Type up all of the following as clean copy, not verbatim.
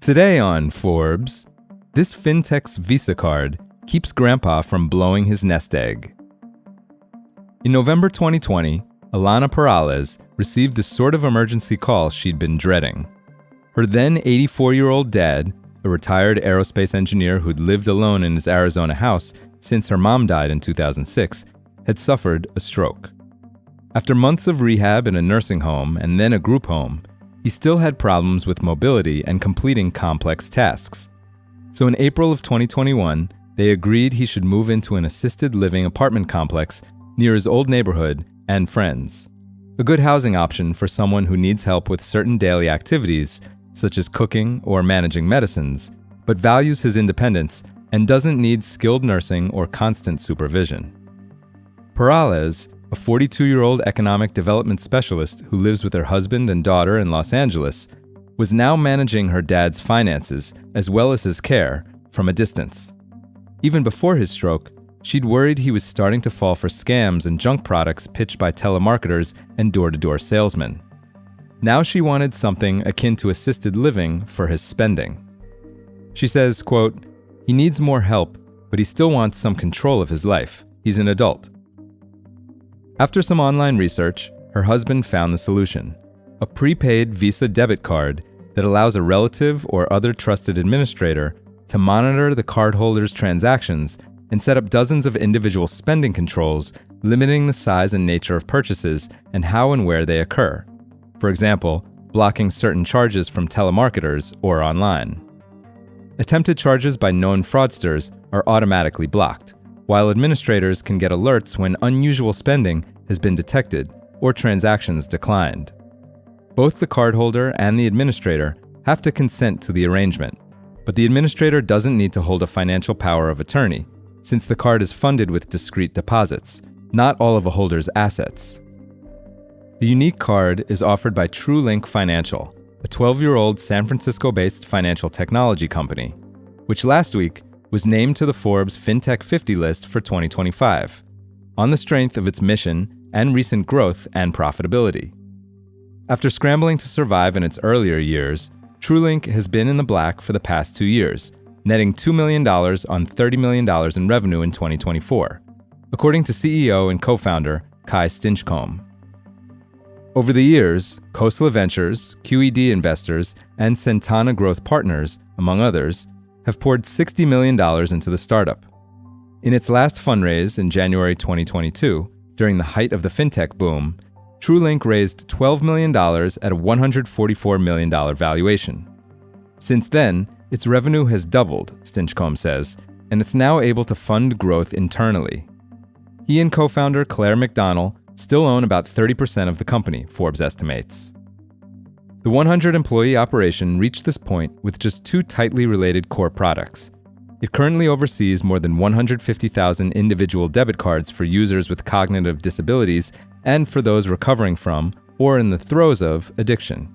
Today on Forbes, this fintech's Visa card keeps Grandpa from blowing his nest egg. In November 2020, Alana Perales received the sort of emergency call she'd been dreading. Her then 84-year-old dad, a retired aerospace engineer who'd lived alone in his Arizona house since her mom died in 2006, had suffered a stroke. After months of rehab in a nursing home and then a group home, he still had problems with mobility and completing complex tasks. So in April of 2021, they agreed he should move into an assisted living apartment complex near his old neighborhood and friends. A good housing option for someone who needs help with certain daily activities, such as cooking or managing medicines, but values his independence and doesn't need skilled nursing or constant supervision. Perales, a 42-year-old economic development specialist who lives with her husband and daughter in Los Angeles, was now managing her dad's finances as well as his care from a distance. Even before his stroke, she'd worried he was starting to fall for scams and junk products pitched by telemarketers and door-to-door salesmen. Now she wanted something akin to assisted living for his spending. She says, quote, "He needs more help, but he still wants some control of his life. He's an adult." After some online research, her husband found the solution: a prepaid Visa debit card that allows a relative or other trusted administrator to monitor the cardholder's transactions and set up dozens of individual spending controls, limiting the size and nature of purchases and how and where they occur. For example, blocking certain charges from telemarketers or online. Attempted charges by known fraudsters are automatically blocked, while administrators can get alerts when unusual spending has been detected or transactions declined. Both the cardholder and the administrator have to consent to the arrangement, but the administrator doesn't need to hold a financial power of attorney, since the card is funded with discrete deposits, not all of a holder's assets. The unique card is offered by TrueLink Financial, a 12-year-old San Francisco-based financial technology company, which last week was named to the Forbes FinTech 50 list for 2025, on the strength of its mission and recent growth and profitability. After scrambling to survive in its earlier years, TrueLink has been in the black for the past 2 years, netting $2 million on $30 million in revenue in 2024, according to CEO and co-founder Kai Stinchcomb. Over the years, Khosla Ventures, QED Investors, and Centana Growth Partners, among others, have poured $60 million into the startup. In its last fundraise in January 2022, during the height of the fintech boom, TrueLink raised $12 million at a $144 million valuation. Since then, its revenue has doubled, Stinchcomb says, and it's now able to fund growth internally. He and co-founder Claire McDonnell still own about 30% of the company, Forbes estimates. The 100-employee operation reached this point with just 2 tightly related core products. It currently oversees more than 150,000 individual debit cards for users with cognitive disabilities and for those recovering from, or in the throes of, addiction.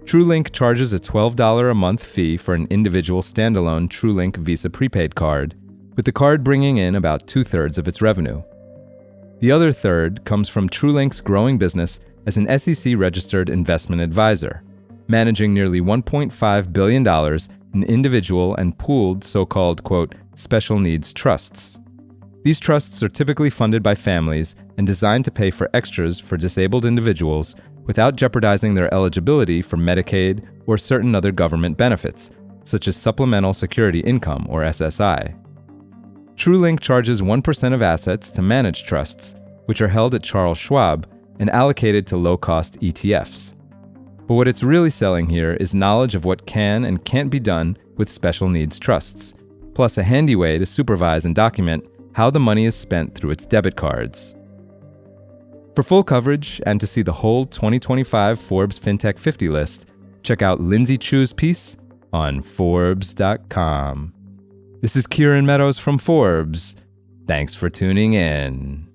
TrueLink charges a $12 a month fee for an individual standalone TrueLink Visa prepaid card, with the card bringing in about 2/3 of its revenue. The other third comes from TrueLink's growing business as an SEC-registered investment advisor, managing nearly $1.5 billion in individual and pooled so-called, quote, special needs trusts. These trusts are typically funded by families and designed to pay for extras for disabled individuals without jeopardizing their eligibility for Medicaid or certain other government benefits, such as Supplemental Security Income or SSI. TrueLink charges 1% of assets to manage trusts, which are held at Charles Schwab and allocated to low-cost ETFs. But what it's really selling here is knowledge of what can and can't be done with special needs trusts, plus a handy way to supervise and document how the money is spent through its debit cards. For full coverage and to see the whole 2025 Forbes FinTech 50 list, check out Lindsay Chu's piece on Forbes.com. This is Kieran Meadows from Forbes. Thanks for tuning in.